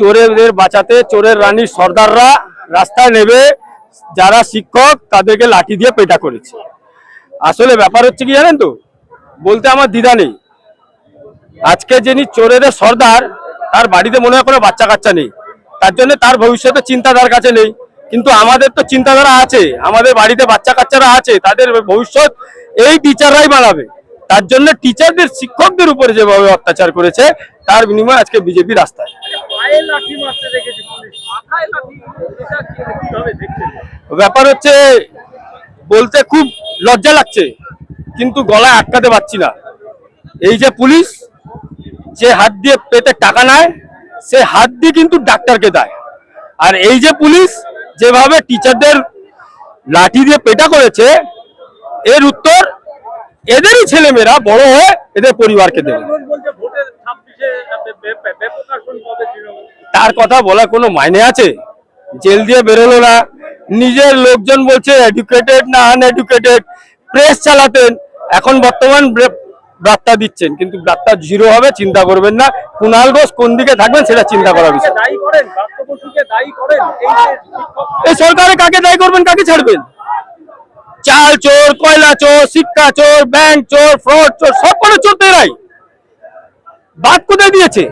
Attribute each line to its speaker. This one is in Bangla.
Speaker 1: চোরেদের বাঁচাতে চোরের রানী সর্দাররা রাস্তায় নেমে যারা শিক্ষক তাদেরকে লাঠি দিয়ে পেটা করেছে। আসলে ব্যাপার হচ্ছে কি জানেন তো, বলতে আমার দ্বিধা নেই। আজকে যিনি চোরেদের সর্দার তার বাড়িতে মনে হয় কোনো বাচ্চা কাচ্চা নেই, তার জন্য তার ভবিষ্যতে চিন্তা তার কাছে নেই। কিন্তু আমাদের তো চিন্তাধারা আছে, আমাদের বাড়িতে বাচ্চা কাচ্চারা আছে, তাদের ভবিষ্যৎ এই টিচাররাই বানাবে। তার জন্য টিচারদের শিক্ষকদের উপরে যেভাবে অত্যাচার করেছে তার বিনিময়ে আজকে বিজেপি রাস্তায়। ব্যাপার হচ্ছে বলতে খুব লজ্জা লাগছে, কিন্তু গলায় আটকাতে পারছি না। এই যে পুলিশ যে হাত দিয়ে পেতে টাকা নেয়, সে হাত দিয়ে কিন্তু ডাক্তারকে দেয়। আর এই যে পুলিশ যেভাবে টিচারদের লাঠি দিয়ে পেটা করেছে, এর উত্তর এদেরই ছেলেমেয়েরা বড় হয়ে এদের পরিবারকে দেবে। তার কথা বলার কোনো মাইনে আছে? জেল দিয়ে বেরোলো না, নিজের লোকজন বলছে এডুকেটেড না আনএডুকেটেড, প্রেস চালাতেন, এখন বর্তমান বার্তা দিচ্ছেন, কিন্তু বার্তা জিরো হবে, চিন্তা করবেন না। কুণাল ঘোষ কোন দিকে থাকবেন সেটা চিন্তা করার বিষয়। এই সরকারে কাকে দায়ী করবেন, কাকে ছাড়বেন? চাল চোর, কয়লা চোর, শিক্ষা চোর, ব্যাংক চোর, ফ্রড চোর, সব করে চোর এরাই। বাদ কোথায় দিয়েছে?